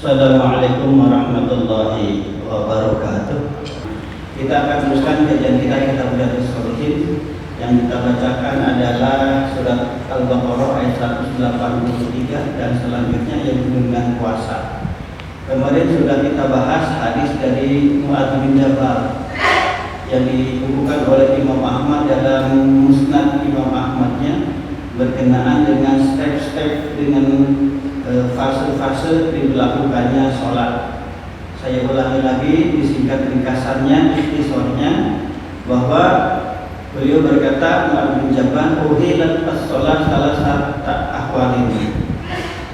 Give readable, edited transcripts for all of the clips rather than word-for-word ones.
Assalamualaikum warahmatullahi wabarakatuh. Kita akan teruskan kajian kita kitab Riyadhus Shalihin. Yang kita bacakan adalah surat Al-Baqarah ayat 183 dan selanjutnya yang dengan puasa. Kemarin sudah kita bahas hadis dari Mu'adz bin Jabal yang dibukukan oleh Imam Ahmad dalam Musnad Imam Ahmadnya berkenaan dengan step-step dengan fase-fase diberlakukannya sholat. Saya ulangi lagi disingkat ringkasannya, ikhtisarnya, bahwa beliau berkata Mu'adz bin Jabal uhilat as-sholat salah satu ahwalin,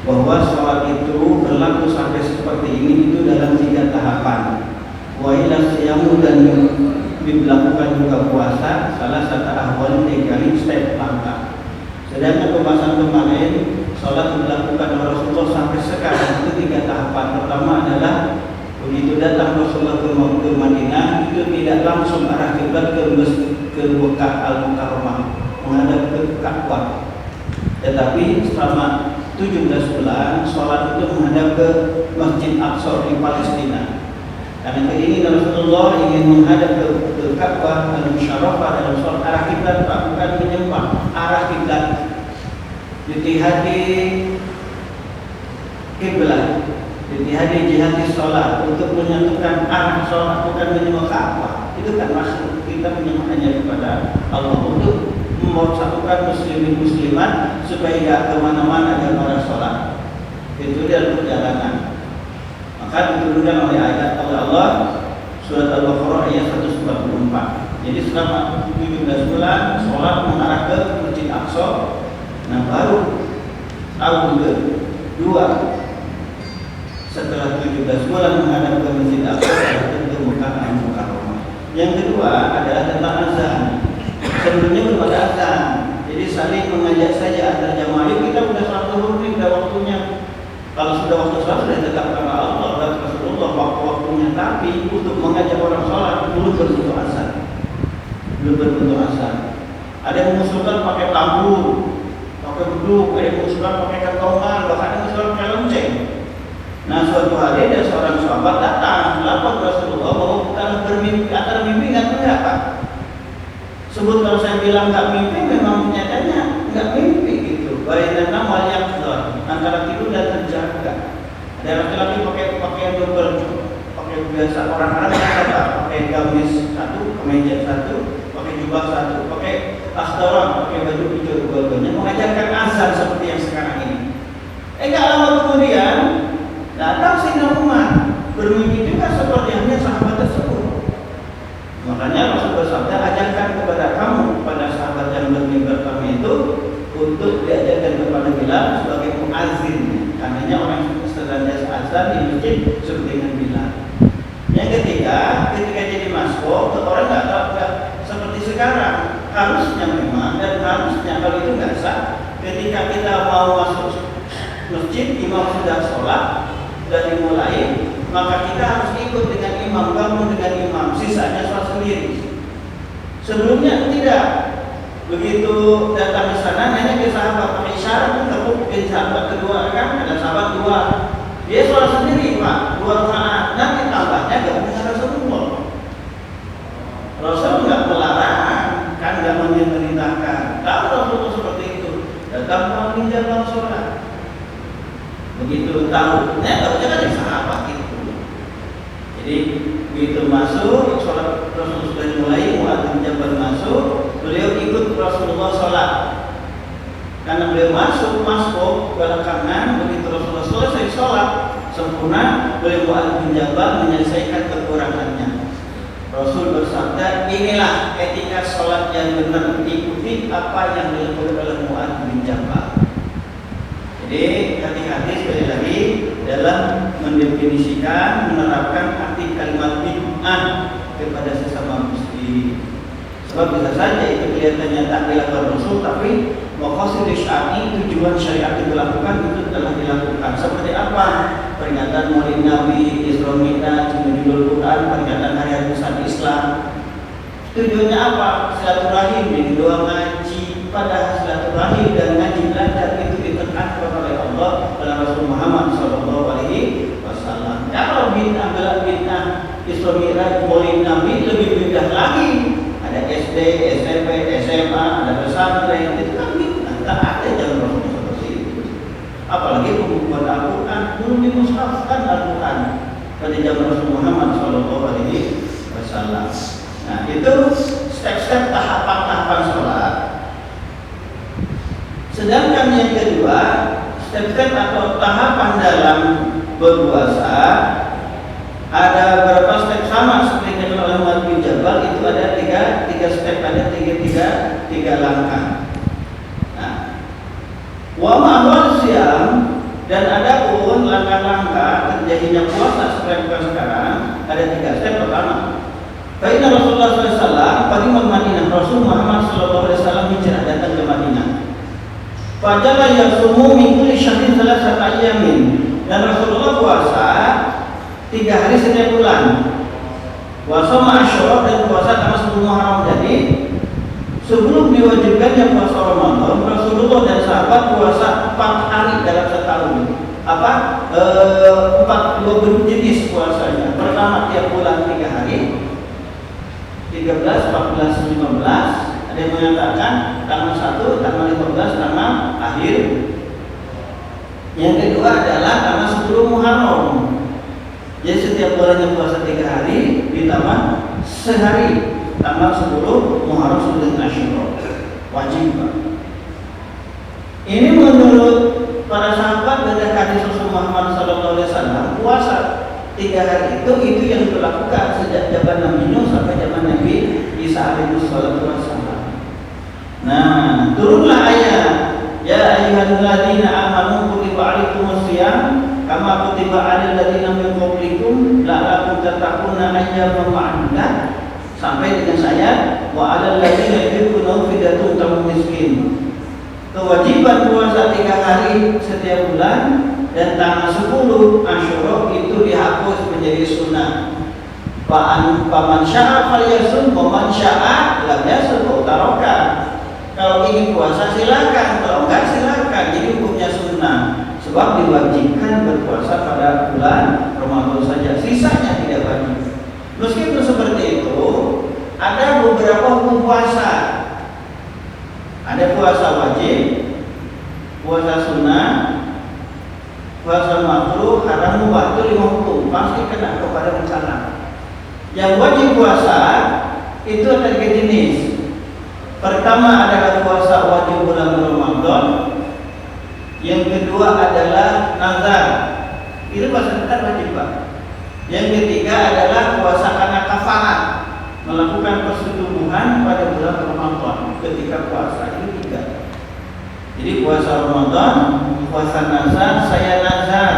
bahwa sholat itu berlaku sampai seperti ini itu dalam 3 tahapan. Wa ila siyamu, dan diberlakukan juga puasa salah satu ahwalin 3 kali step langkah. Sedangkan pembahasan kemarin sholat dilakukan oleh Rasulullah sampai sekarang itu 3 tahapan. Pertama adalah begitu datang Rasulullah ke Madinah itu tidak langsung arah kiblat ke Mekah Al-Mukarramah menghadap ke Ka'bah, tetapi selama 17 bulan sholat itu menghadap ke Masjid Aqsa di Palestina. Karena keinginan Rasulullah ingin menghadap ke Ka'bah Al-Musharrafah dalam sholat arah kiblat, bukan menyembah arah kiblat. Ijtihadi kiblat, ijtihadi jihadi sholat untuk menyatukan arah sholat, bukan menyembah Ka'bah. Itu kan maksud kita menyembah hanya kepada Allah, untuk mempersatukan muslimin muslimat supaya tidak kemana-mana dalam arah sholat. Itu dia perjalanan. Maka diturunkan oleh ayat oleh Allah surat Al-Baqarah ayat 144. Jadi selama 17 bulan sholat mengarah ke Masjid Aqsa. Nah, baru tahun kedua setelah 17 bulan menghadap ke Masjid Aqsa ke Mekah Al-Mukarramah. Yang kedua adalah tentang azan. Sebelumnya belum ada azan, jadi saling mengajak saja antar jamaah. Yuk kita sudah sholat zuhur nih, sudah waktunya. Kalau sudah waktu sholat sudah ditetapkan Allah dan Rasulullah waktu-waktunya. Tapi untuk mengajak orang sholat belum berbentuk azan, belum berbentuk azan. Ada yang mengusulkan pakai tambur, pakai beduk, ada yang mengusulkan pakai kentongan, bahkan ada yang mengusulkan pakai lonceng. Nah, suatu hari ada seorang sahabat datang melapor Rasulullah bahwa bukan bermimpi, antara mimpi dengan pendapat. Sebut kalau saya bilang nggak mimpi, memang nyatanya nggak mimpi gitu. Baina wal yaqdar, antara tidur dan terjaga. Ada laki-laki pakai pakaian double, pakai biasa orang Arab biasa, pakai gamis satu, kemeja satu, pakai jubah satu, pakai akhdaran, pakai baju hijau dua-duanya, mengajarkan azan seperti yang sekarang ini. Nggak lama kemudian datang Sayyidina Umar bermimpi juga seperti halnya sahabat tersebut. Makanya Rasul bersabda, ajarkan kepada kamu, pada sahabat yang bermimpi kami itu, untuk diajarkan kepada Bilal sebagai muazzin. Karenanya orang yang sedang azan di masjid seperti dengan Bilal. Yang ketiga, ketika jadi masbuk, orang nggak seperti sekarang. Harusnya memang dan harusnya kalau itu nggak sah. Ketika kita mau masuk masjid, imam sudah sholat dan dimulai, maka kita harus ikut dengan imam, gabung dengan imam, sisanya sholat sendiri. Sebelumnya tidak. Begitu datang ke sana, hanya ke sahabat pakai isyarat, ke sahabat kedua kan, ada sahabat dua, dia sholat sendiri Pak, 2 rakaat, nanti tambahnya gabung dengan Rasulullah. Rasul nggak melarang, kan nggak memerintahkan. Tahu Rasulullah seperti itu, datang Mu'adz Jabal sholat. Begitu tahu, tahunya kan dari sahabat itu. Jadi begitu masuk, sholat Rasul sudah dimulai, Mu'adz bin Jabal masuk, beliau ikut Rasulullah sholat. Karena beliau masuk belakangan, begitu Rasulullah selesai sholat sempurna, beliau Mu'adz bin Jabal menyelesaikan kekurangannya. Rasul bersabda, inilah etika sholat yang benar, ikuti apa yang dilakukan oleh Mu'adz bin Jabal. Jadi hati-hati sekali lagi dalam mendefinisikan, menerapkan arti kalimat bid'ah kepada sesama muslim. Sebab bisa saja itu kelihatannya tak dilakukan Rasul, tapi maqasid syar'i, tujuan syariat itu dilakukan, itu telah dilakukan. Seperti apa? Peringatan Maulid Nabi, Isra Mi'raj, Nuzulul Quran, peringatan hari besar Islam. Tujuannya apa? Silaturahim, doa ngaji. Pada silaturahim dan ngaji belajar itu ditekankan oleh Allah dan Rasul Muhammad SAW. Isra Mi'raj Maulid Nabi lebih mudah lagi. Ada SD, SMP, SMA, ada pesantren, itu kan tidak ada jalan Rasul seperti itu. Apalagi pembukuan Al-Quran belum dimushafkan Al-Quran pada zaman Rasul Muhammad SAW. Nah itu step-step tahapan-tahapan sholat. Sedangkan yang kedua, step-step atau tahapan dalam berpuasa ada berapa step sama seperti yang oleh Mu'adz bin Jabal, itu ada tiga step, ada tiga langkah. Nah, wa ma'wal siyam, dan ada pun langkah-langkah terjadinya puasa seperti sekarang ada 3 step. Pertama, Fa'inna Rasulullah SAW qadimal Madinah, Rasul Muhammad SAW hijrah datang ke Madinah. Fajala yasumu min kulli syahrin thalathata ayyamin, dan Rasulullah puasa 3 hari setiap bulan. Puasa Asyura dan puasa tanggal 10 Muharram. Jadi sebelum diwajibkannya puasa Ramadan, Rasulullah dan sahabat puasa 4 hari dalam setahun. 4 jenis puasanya. Pertama tiap bulan 3 hari, 13, 14, 15. Ada yang mengatakan tanggal 1, tanggal 15, tanggal akhir. Yang kedua adalah tanggal 10 Muharram. Jadi setiap bulannya puasa 3 hari ditambah sehari, tanggal 10 Muharram sudah Asyura. Wajib. Ini menurut para sahabat dan hadis Rasul Muhammad SAW, puasa 3 hari itu yang dilakukan sejak zaman Nabi Nuh sampai zaman Nabi Isa alaihissalam. Nah, turunlah ayat, ya ayyuhalladzina amanu kutiba alaikumus shiyam kama kutiba alal ladzina min qablikum la'allakum tattaquna ayyaman ma'dudat, sampai dengan ayat wa alal ladzina yutiquna fidyatun ta'am miskin. Kewajiban puasa 3 hari setiap bulan dan tanggal 10 Asyura itu dihapus menjadi sunnah. Faman syaa falyasum wa man syaa lam yasum taraka. Kalau ingin puasa silakan, kalau enggak silakan. Jadi hukumnya sunnah, sebab diwajibkan berpuasa pada bulan Ramadan saja, sisanya tidak wajib. Meskipun seperti itu, ada beberapa hukum puasa. Ada puasa wajib, puasa sunnah, puasa makruh, haram, mubah, itu 5 hukum. Pasti kena kepada rencana. Yang wajib puasa itu ada 3 jenis. Pertama adalah puasa wajib bulan Ramadan. Yang kedua adalah nazar. Itu puasa kita wajib, Pak. Yang ketiga adalah puasa karena kafarat, melakukan persetubuhan pada bulan Ramadan ketika puasa. Itu 3. Jadi puasa Ramadan, puasa nazar, saya nazar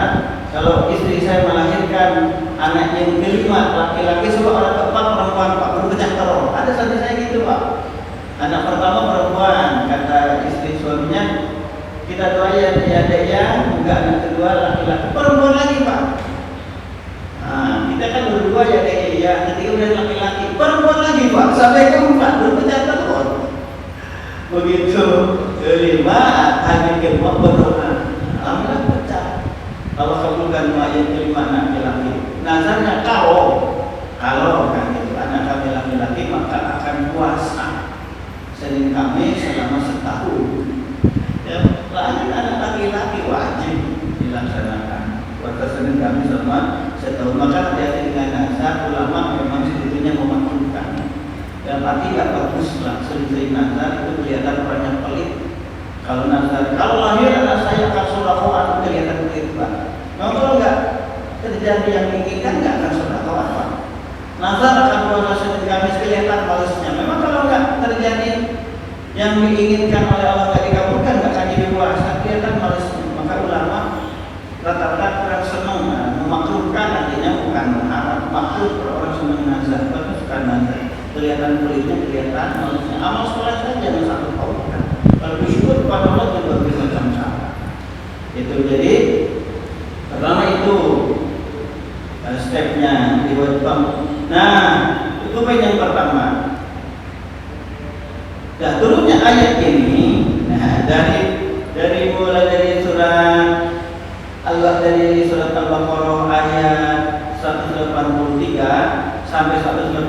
kalau istri saya melahirkan anak yang kelima laki-laki, sebab orang keempat perempuan, Pak, berpecah telur. Ada santri saya gitu, Pak. Anak pertama perempuan, kata istri suaminya, kita doain ya adek ya, enggak. Anak kedua laki-laki, perempuan lagi, Pak. Nah, kita kan berdua ya adek ya, ketiga udah laki-laki, perempuan lagi, Pak. Sampai keempat berpecah telur. Begitu kelima, hari keempat berdoa, alhamdulillah pecah. Allah kabulkan doa yang kelima anak laki-laki. Nazarnya kalau kan itu anak kami laki-laki maka akan puasa Senin Kamis selama setahun. Ya, lain anak laki-laki wajib dilaksanakan puasa Senin Kamis selama setahun. Maka hati-hati dengan nazar, ulama memang sebetulnya memakruhkan. Dan arti nggak bagus lah sering-sering nazar, itu kelihatan orangnya pelit. Kalau nazar, kalau lahir anak saya akan sedekah, kelihatan pelit, Pak. Nah, kalau nggak terjadi yang diinginkan, nggak akan sedekah, Pak. Nazar akan puasa Senin Kamis, kelihatan malesnya. Memang kalau nggak terjadi yang diinginkan oleh Allah nggak dikabulkan, nggak akan jadi puasa, kelihatan malesnya. Maka ulama rata-rata kurang senang, memakruhkan, artinya bukan mengharap, makruh kalau orang senang nazar, bagus kan nazar. Kelihatan kulitnya, kelihatan malesnya. Amal sholat saja jangan satu paukan. Kalau bersyukur kepada Allah juga bermacam cara. Itu jadi pertama itu stepnya diwajibkan. Nah, itu poin yang pertama. Nah, turunnya ayat ini, nah dari mulai dari surat Allah, dari surat Al-Baqarah ayat 183 sampai 184.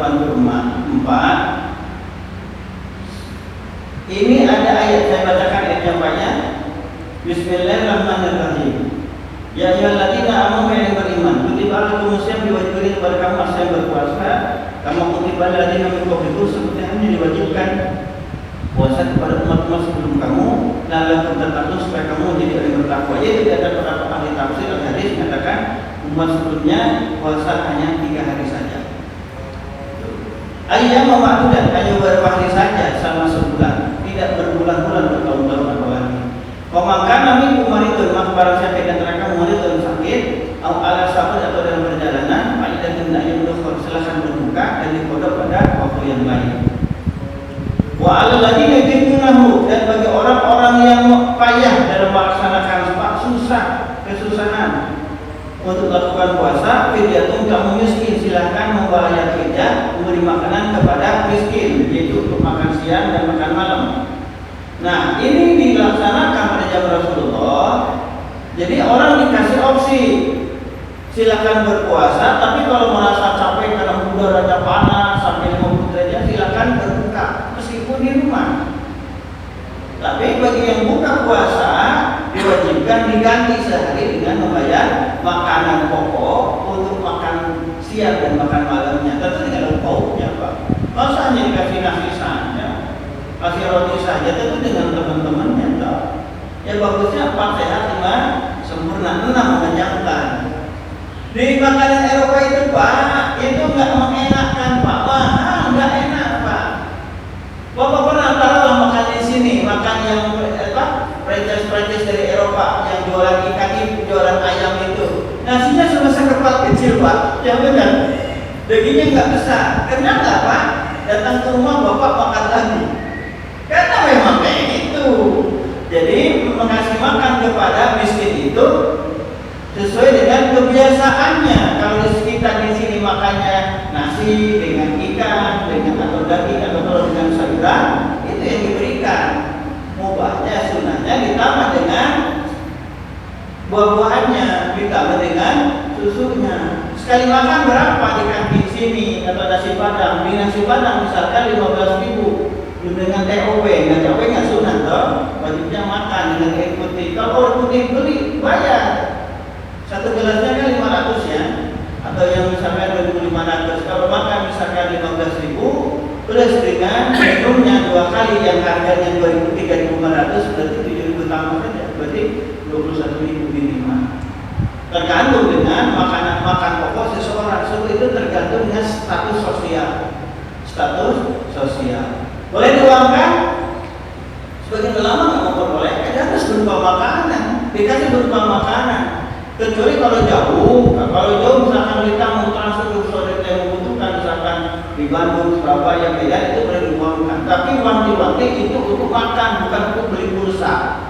Ini ada ayat, saya bacakan ayatnya banyak. Bismillahirrahmanirrahim. Ya ayyuhalladzina amanu yang beriman, kutiba alaikumus syiyam diwajibkan kepada kamu yang berpuasa, kama kutiba alal ladzina min qablikum, seperti yang diwajibkan puasa kepada umat-umat sebelum kamu, la'allakum tattaqun, supaya kamu menjadi orang yang bertakwa. Yaitu ada beberapa ahli tafsir al-hadis mengatakan umat sebelumnya puasa hanya 3 hari saja. Ayyam ma'dudat, hanya beberapa hari saja selama sebulan, tidak berbulan-bulan bertahun-tahun apalagi. Pemakan kami kumaritun, maka barang siapa di antara kamu maritun sakit, atau ala safar atau dalam perjalanan, dan hendaknya untuk silahkan berbuka dan dikodok pada waktu yang lain. Wa alal ladzina yutiqunahu, dan bagi orang-orang yang payah dalam melaksanakan susah, kesusahan untuk melakukan puasa, fidyatun, kamu miskin, silahkan membayar fidyah, memberi makanan kepada miskin, yaitu untuk makan siang dan makan malam. Nah, ini dilaksanakan pada zaman Rasulullah. Jadi orang dikasih opsi, silakan berpuasa, tapi kalau merasa capek karena udaranya panas sampai 50 derajat, silakan berbuka meskipun di rumah. Tapi bagi yang buka puasa diwajibkan diganti sehari dengan membayar makanan pokok untuk makan siang dan makan malamnya. Tentu dengan lauknya, Pak. Masa hanya dikasih nasi saja, kasih roti saja, tentu dengan teman-temannya, toh. Ya bagusnya 4 sehat 5 sempurna, 6 mengenyangkan. Di makanan Eropa itu, Pak, itu nggak mengenakan, Pak, mahal, nggak enak, Pak. Bapak pernah taruhlah makan di sini, makan yang franchise dari Eropa yang jualan ikan itu, jualan ayam itu, nasinya cuma sekepal kecil, Pak, yang benar. Dagingnya nggak besar. Kenapa, Pak? Datang ke rumah Bapak makan lagi. Karena memang kayak gitu. Jadi mengasih makan kepada miskin itu sesuai dengan kebiasaannya. Kalau di sekitar di sini makannya nasi dengan ikan, dengan atau daging atau dengan sayuran, itu yang diberikan. Mubahnya, sunahnya ditambah dengan buah-buahannya, ditambah dengan susunya. Sekali makan berapa di kantin sini atau nasi padang? Di nasi padang misalkan 15.000. Dengan TOP, dengan TOP nggak sunat toh, wajibnya makan dengan air putih. Kalau air putih beli bayar, satu gelasnya kan 500 ya, atau yang misalkan 2.500. Kalau makan misalkan 15.000, plus dengan minumnya 2 kali yang harganya 2.000, 3.500, berarti 7.000 tambah saja, berarti 21.000 minimal. Tergantung dengan makanan makan pokok seseorang, itu tergantung dengan status sosial. Status sosial. Boleh diuangkan? Sebagian ulama nggak memperbolehkan, harus berupa makanan, dikasih berupa makanan. Kecuali kalau jauh misalkan kita mau transfer ke saudara yang membutuhkan, misalkan di Bandung, Surabaya, Medan, itu boleh diuangkan. Tapi uang dipakai itu untuk makan, bukan untuk beli pulsa.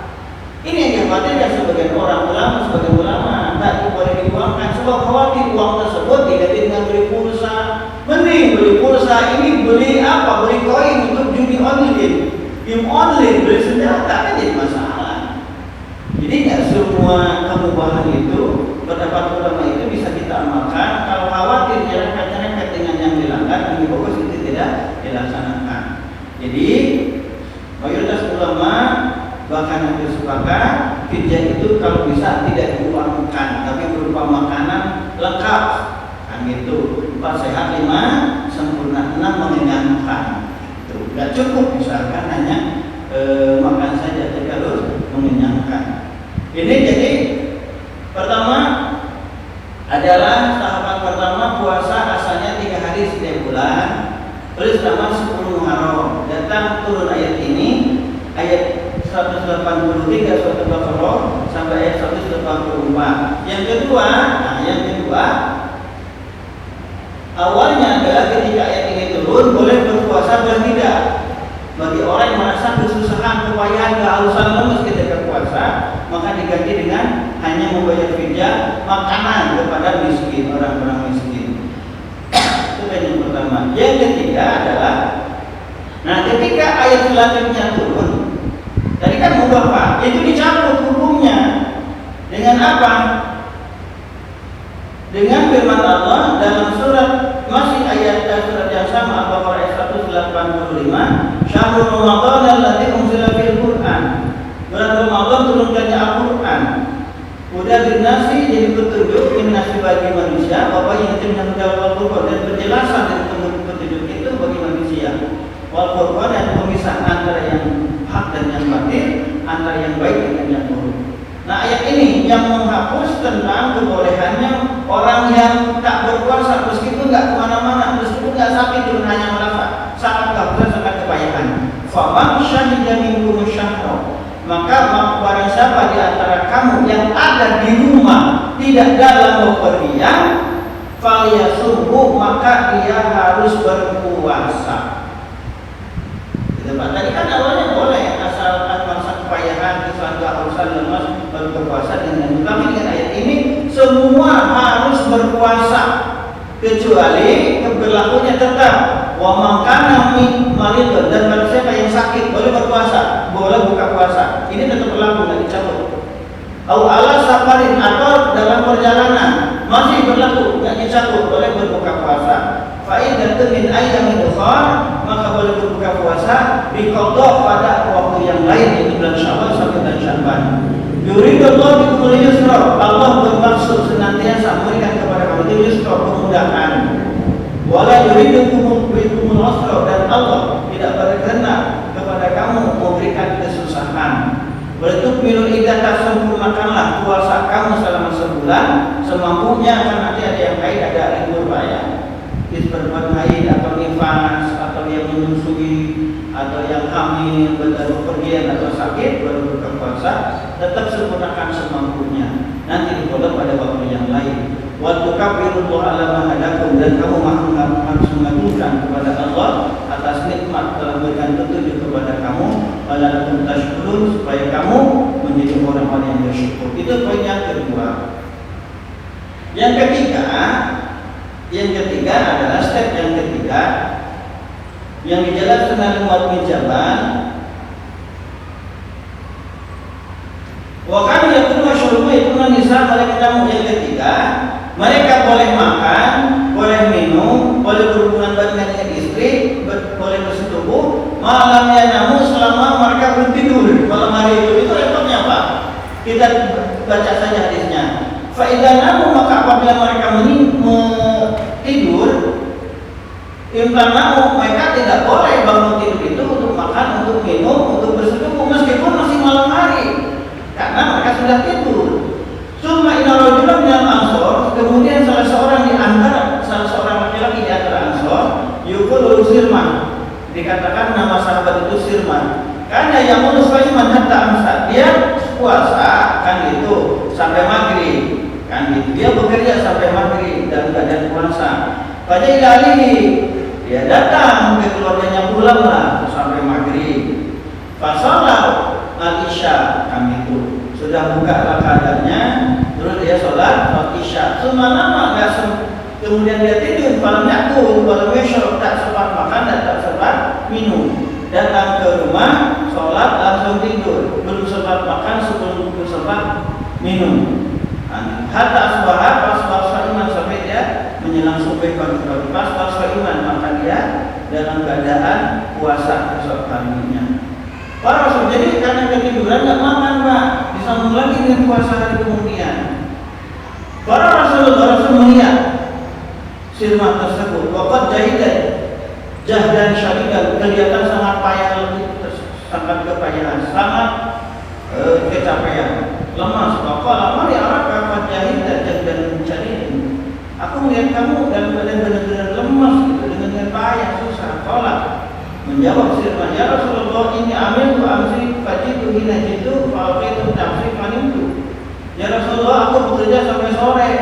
Ini yang dikhawatirkan sebagian sebagian ulama tidak boleh diuangkan, sebab khawatir uang tersebut diganti dengan beli pulsa. Mending beli pulsa ini beli apa? Beli koin untuk judi online, game online, beli senjata, kan jadi masalah. Jadi nggak semua kemubahan itu, pendapat ulama itu bisa kita amalkan. Kalau khawatir nyerempet dengan yang dilanggar, lebih bagus itu tidak dilaksanakan. Jadi mayoritas ulama bahkan hampir sepakat, fidyah itu kalau bisa tidak diuangkan, tapi berupa makanan lengkap. Kan gitu. 4 sehat 5 sempurna, 6 mengenyangkan. Itu nggak cukup misalkan hanya makan saja, tapi harus mengenyangkan. Ini jadi pertama adalah tahapan pertama, puasa asalnya 3 hari setiap bulan. Terus sama 10 Muharram datang turun ayat ini, ayat 183 surat Al-Baqarah sampai ayat 184. Yang kedua awalnya adalah ketika ayat ini turun boleh berpuasa, boleh tidak. Bagi orang yang merasa kesusahan, kepayahan, kehausan, lemes ketika puasa, maka diganti dengan hanya membayar fidyah makanan kepada miskin, orang-orang miskin. Itu yang pertama. Yang ketiga adalah, nah ketika ayat selanjutnya turun, tadi kan mubah, Pak, itu dicabut hukumnya dengan apa? Dengan firman Allah dalam surat masih ayat penjelasan dan petunjuk itu bagi manusia. Wal furqan, dan pemisahan antara yang hak dan yang batil, antara yang baik dengan yang buruk. Nah, ayat ini yang menghapus tentang kebolehannya orang yang tak berpuasa meskipun nggak kemana-mana, meskipun nggak sakit, cuma hanya merasa sangat kehabisan, sangat kepayahan. Faman syahida minkum syahra, maka barang siapa di antara kamu yang ada di rumah tidak dalam bepergian, falyasumhu, maka dia harus berpuasa. Pak, tadi kan awalnya boleh asal masa kepayahan, kesalahan kehausan, lemas, berpuasa dengan. Tapi dengan ayat ini semua harus berpuasa kecuali berlakunya tetap wa makana marid, dan barang siapa yang sakit boleh berpuasa, boleh buka puasa. Ini tetap berlaku, tidak dicabut. Au ala safarin, atau dalam perjalanan masih berlaku, tidak dicabut, boleh berbuka puasa. Fa'idatu min ayyamin ukhra, maka boleh berbuka puasa biqadha pada waktu yang lain, yaitu bulan Syawal sampai bulan Sya'ban. Yuridullahu bikumul yusra, Allah bermaksud senantiasa memberikan kepada kamu yusra, kemudahan. Wala yuridukum bikumul usra, dan Allah tidak berkehendak kepada kamu memberikan kesusahan. Bertukmilul iddah, sempurnakanlah puasa kamu selama sebulan semampunya, kan nanti ada yang haid, ada libur bayar. Berbuat haid atau nifas atau yang menyusui atau yang hamil, bepergian atau sakit baru buka puasa, tetap sempurnakan semampunya. Nanti dikodok pada waktu yang lain. Wa tukabbirullaha ala ma hadakum, dan kamu harus mengagungkan kepada Allah atas nikmat telah memberikan petunjuk kepada kamu, walakum tashkurun, supaya kamu menjadi orang-orang yang bersyukur. Itu poin yang kedua. Yang ketiga adalah step yang ketiga yang dijelaskan oleh Muadz bin Jabal. Wa kanu yakunu syurubu yakunu nisa, yang ketiga mereka boleh makan, boleh minum, boleh berhubungan badan dengan istri, boleh bersetubuh malam yanamu, selama mereka belum tidur malam hari itu. Itu repotnya apa? Kita baca saja hadisnya. Fa idza namu, maka apabila mereka tidur, imtanamu, mereka tidak boleh bangun tidur itu untuk makan, untuk minum, untuk bersetubuh meskipun masih malam hari, karena mereka sudah tidur. Summa inna rajulan minal ansor, kemudian salah seorang laki-laki di antara Ansor, yuqulu Sirman, dikatakan nama sahabat itu Sirman, karena yang musliman hatta amsa, dia puasa kan itu sampai maghrib. Kan gitu. Dia bekerja sampai maghrib dalam keadaan puasa. Pada ilalihi, dia datang ke keluarganya, pulanglah sampai maghrib. Fasalah al-isya, kan itu. Sudah buka keadaannya, terus dia sholat al-isya. Semalama kemudian dia tidur, malam yakul, malam yushrab, tak sempat makan dan tak sempat minum. Datang ke rumah, sholat langsung tidur, belum sempat makan, sebelum sempat minum. Hatta asbaha, pas iman, sampai dia menjelang subuh pagi-pagi, pas iman, maka dia dalam keadaan puasa esok harinya. Para Rasul, jadi karena ketiduran nggak makan, Pak, disambung lagi dengan puasa hari kemudian. Para Rasul melihat Sirman tersebut, waqad jahdan syadidan, kelihatan sangat payah, sangat kepayahan, sangat kecapean, lemas. Maka lama di arah kapan jahil dan mencari. Aku melihat kamu dalam keadaan benar-benar lemas, gitu, dengan payah, susah. Tolak. Menjawab Sirman, ya Rasulullah, ini amil tu amsi fajitu hina jitu fa'aqitu nafsi fanimtu. Ya Rasulullah, aku bekerja sampai sore.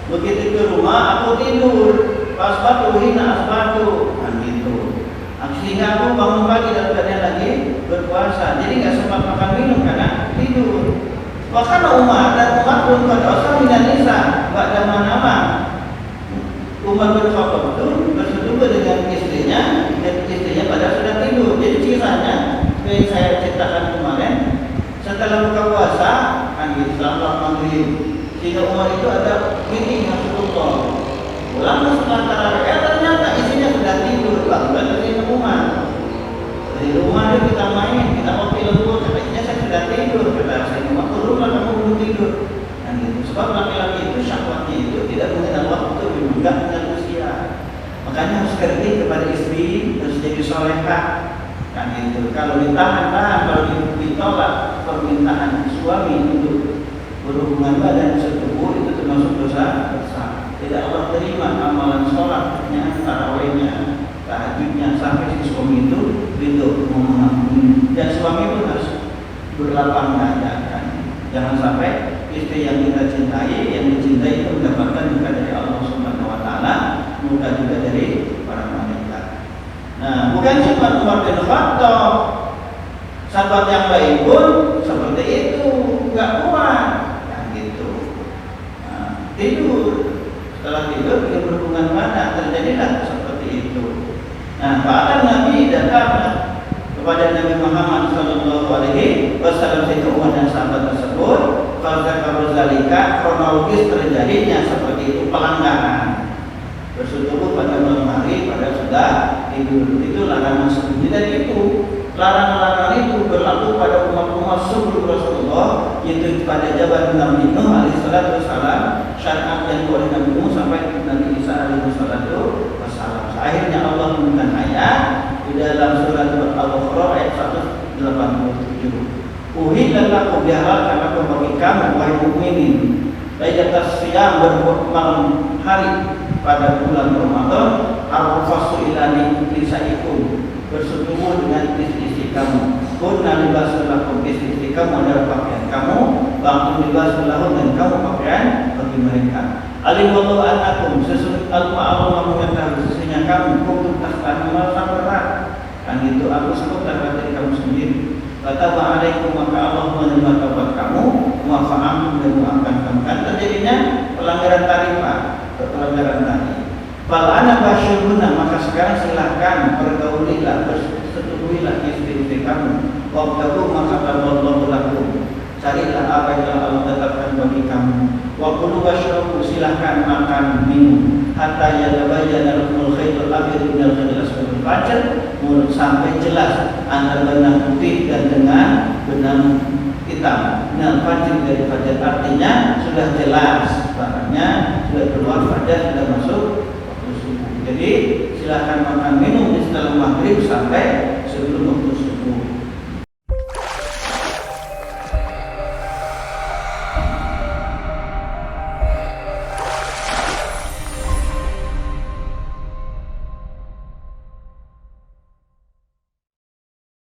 Begitu ke rumah aku tidur. Fasbatu hina asbatu, kan gitu. Sehingga aku bangun pagi dalam keadaan lagi berpuasa. Jadi nggak sempat makan minum karena tidur. Bahkan Umar pun berdosa minan nisa, ba'da nama. Umar bin Khattab itu bersetubuh dengan istrinya, dan istrinya pada sudah tidur. Jadi kisahnya yang saya ceritakan kemarin, setelah buka puasa, kan gitu, setelah maghrib, sehingga Umar itu ada meeting Rasulullah. Pulang setelah tarawih, ternyata istrinya sudah tidur. Bahkan dari rumah, kita main, kita kopi lembut, katanya saya sudah tidur. Kata saya, waktu rumah kamu belum tidur. Dan gitu. Sebab laki-laki itu syahwatnya itu tidak mengenal waktu, juga mengenal usia. Makanya harus kerja kepada istri, harus jadi solehah. Kan itu. Kalau ditahan-tahan, kalau ditolak permintaan suami untuk berhubungan badan setubuh, itu termasuk dosa besar. Tidak Allah terima amalan sholatnya, tarawihnya, tahajudnya, sampai si suami itu mengampuni. Dan suami pun harus berlapang dada. Kan? Jangan sampai istri yang kita cintai, yang dicintai itu mendapatkan muka dari Allah Subhanahu Wa Taala, muka juga dari para malaikat. Nah, bukan cuma Umar bin Khattab, sahabat yang lain pun seperti itu, nggak kuat, kan gitu. Nah, tidur, setelah tidur dia berhubungan badan, terjadilah seperti itu. Nah, bahkan Nabi datang kepada Nabi Muhammad Sallallahu Alaihi Wasallam itu dan sahabat tersebut, kalau zalika kronologis terjadinya seperti itu pelanggaran. Bersetubuh pada malam hari pada sudah tidur, itu larangan sebelum. Dan itu larangan-larangan itu berlaku pada umat-umat sebelum Rasulullah, yaitu pada zaman Nabi Nuh alaihissalatu wassalam, syariat yang oleh Nabi Nuh sampai Nabi Isa alaihissalatu wassalam. Akhirnya Allah memberikan ayat di dalam surat Al-Baqarah ayat 187. Uhilal lakum dihalalkan aku bagi kamu wahai mukminin lailatas siyam bermalam hari pada bulan Ramadan al-fasu ila nisaikum bersetubuh dengan istri-istri kamu. Kunna libasul lakum, istri-istri kamu adalah pakaian kamu, waktu libasul lahum dan kamu pakaian bagi mereka. Alimallahu annakum sesungguhnya Allah mengetahui sesungguhnya kamu kuntum tahtanul berat. Kan itu aku sebut dari kamu sendiri. Fataba alaikum maka Allah menerima taubat kamu, muafa'akum dan memaafkan kamu. Kan terjadinya pelanggaran tarifah, pelanggaran tadi. Fal ana basyiruna, maka sekarang silahkan pergaulilah, bersetubuhilah istri-istri kamu. Wabtagu maka taballahu lakum, carilah apa yang Allah tetapkan bagi kamu. Wa kulu washrabu, silahkan makan minum. Hatta yatabayyana lakumul khaytul abyad minal khaytil aswad minal fajr, sampai jelas antara benang putih dan dengan benang hitam. Minal fajr dari fajar, artinya sudah jelas barangnya, sudah keluar fajar, sudah masuk waktu subuh. Jadi silahkan makan minum di setelah maghrib sampai